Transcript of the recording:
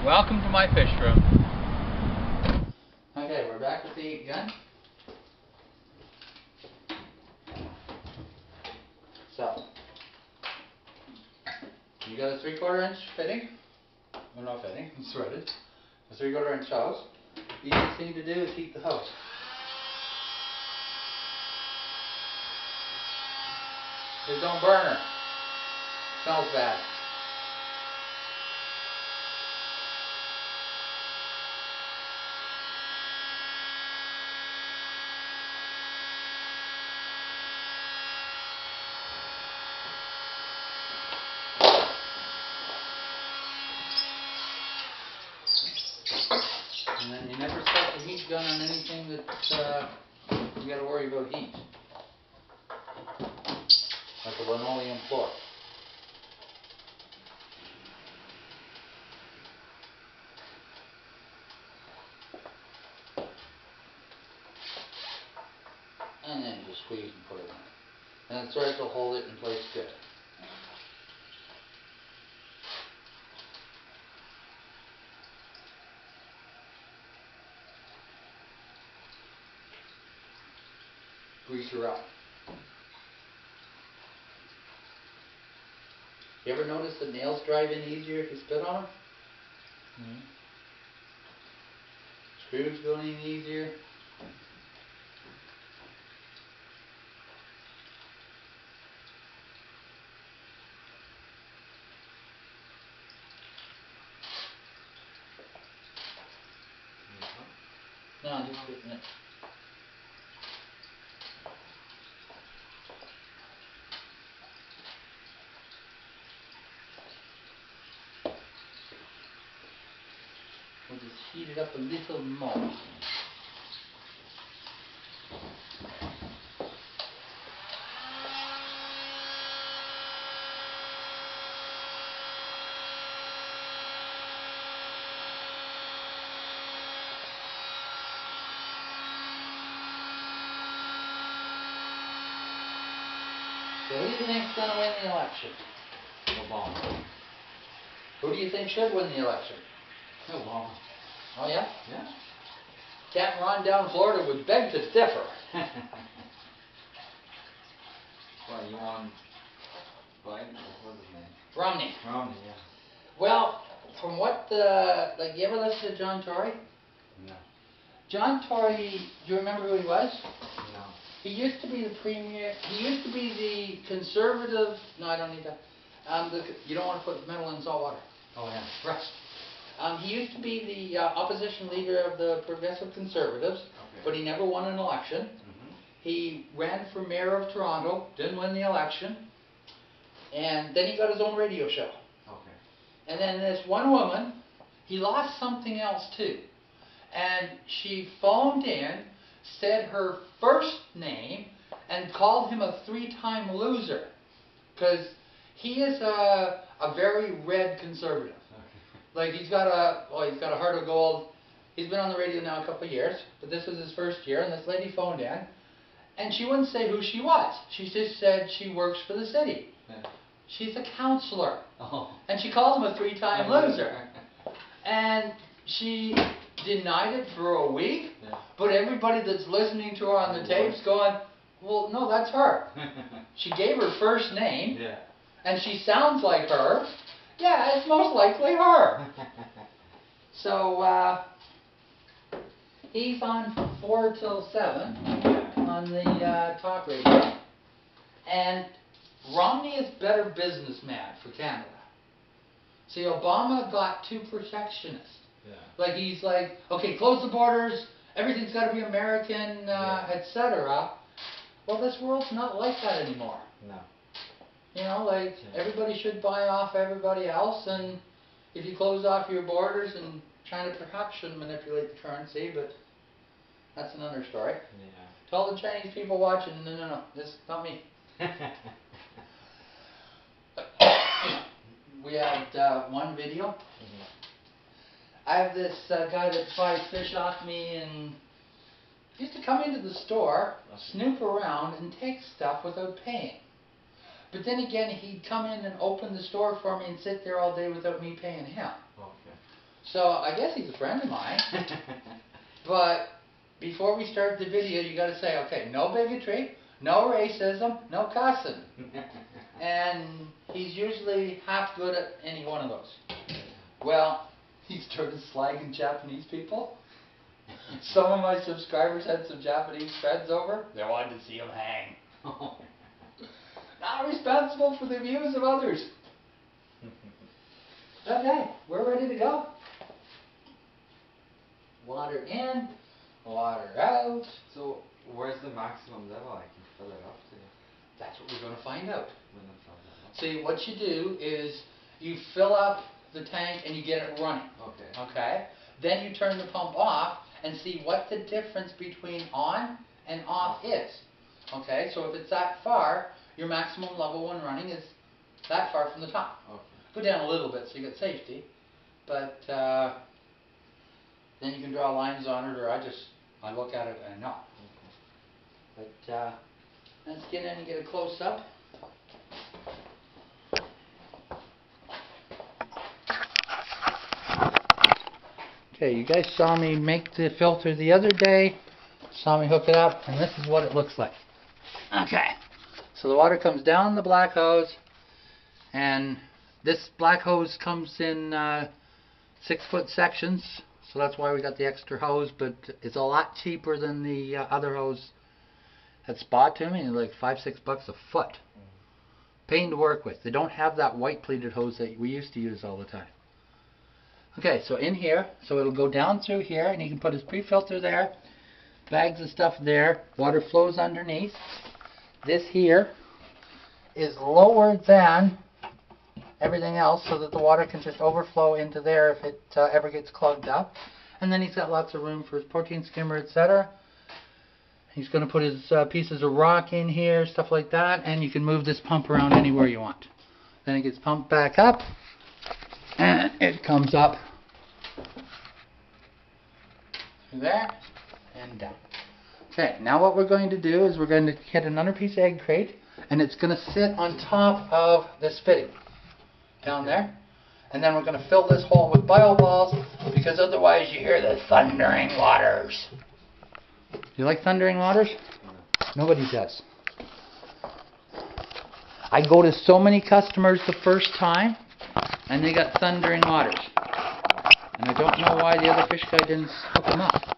Welcome to my fish room. Okay, we're back with the gun. So, you got a 3/4 inch fitting. Well, not fitting, it's threaded. A 3/4 inch hose. Easiest thing to do is heat the hose. There's no burner. Smells bad. And then you never set the heat gun on anything that you got to worry about heat. Like a linoleum floor. And then just squeeze and put it in. And the threads will hold it in place good. Grease her up. You ever notice the nails drive in easier if you spit on them? Mm-hmm. Screws go in easier. No, I'm just getting it. We'll just heat it up a little more. So who do you think's going to win the election? Obama. Who do you think should win the election? Obama. Oh yeah? Yeah. Captain Ron down in Florida would beg to differ. Well, you want Biden? What's his name? Romney. Romney, yeah. Well, from what like, you ever listen to John Tory? No. John Tory, do you remember who he was? No. He used to be the premier. He used to be the conservative. No, I don't need that. You don't want to put metal in salt water. Oh yeah. Right. He used to be the opposition leader of the Progressive Conservatives, Okay. but he never won an election. Mm-hmm. He ran for mayor of Toronto, didn't win the election, and then he got his own radio show. Okay. And then this one woman, he lost something else too, and she phoned in, said her first name, and called him a 3-time loser, because he is a very red conservative. Like he's got a heart of gold. He's been on the radio now a couple of years, but this was his first year, and this lady phoned in, and she wouldn't say who she was. She just said she works for the city. Yeah. She's a counselor. Oh. And she called him a 3-time loser. And she denied it for a week, Yeah. but everybody that's listening to her on the tapes going, well, no, that's her. She gave her first name, Yeah. and she sounds like her. Yeah, it's most likely her. So, he's on from 4 till 7 on the talk radio. And Romney is better businessman for Canada. See, Obama got too protectionist. Yeah. Like, he's like, okay, close the borders, everything's got to be American, etc. Well, this world's not like that anymore. No. You know, like, everybody should buy off everybody else, and if you close off your borders, and China perhaps shouldn't manipulate the currency, but that's another story. Yeah. To all the Chinese people watching, no, this is not me. We had one video. Mm-hmm. I have this guy that buys fish off me, and he used to come into the store, snoop around, and take stuff without paying. But then again, he'd come in and open the store for me and sit there all day without me paying him. Okay. So I guess he's a friend of mine. But before we start the video, you got to say, okay, no bigotry, no racism, no cussing. And he's usually half good at any one of those. Well, he started slagging Japanese people. Some of my subscribers had some Japanese friends over. They wanted to see him hang. Not responsible for the views of others. Okay, we're ready to go. Water in, water out. So, where's the maximum level I can fill it up to? That's what we're going to find out. When I fill that up? See, what you do is you fill up the tank and you get it running. Okay. Okay? Then you turn the pump off and see what the difference between on and off is. Okay? So if it's that far, your maximum level when running is that far from the top. Okay. Go down a little bit so you get safety. But then you can draw lines on it, or I look at it and I know. Okay. But let's get in and get a close up. Okay, you guys saw me make the filter the other day, saw me hook it up, and this is what it looks like. Okay, so the water comes down the black hose, and this black hose comes in 6-foot sections, so that's why we got the extra hose, but it's a lot cheaper than the other hose that's bought to me, like $5-6 a foot. Pain to work with. They don't have that white pleated hose that we used to use all the time. Okay, so in here, so it'll go down through here, and he can put his pre-filter there, bags of stuff there, water flows underneath. This here is lower than everything else so that the water can just overflow into there if it ever gets clogged up. And then he's got lots of room for his protein skimmer, etc. He's going to put his pieces of rock in here, stuff like that, and you can move this pump around anywhere you want. Then it gets pumped back up, and it comes up through there and down. Okay, now what we're going to do is we're going to get another piece of egg crate, and it's going to sit on top of this fitting down there. And then we're going to fill this hole with bioballs, because otherwise you hear the thundering waters. You like thundering waters? Nobody does. I go to so many customers the first time, and they got thundering waters. And I don't know why the other fish guy didn't hook them up.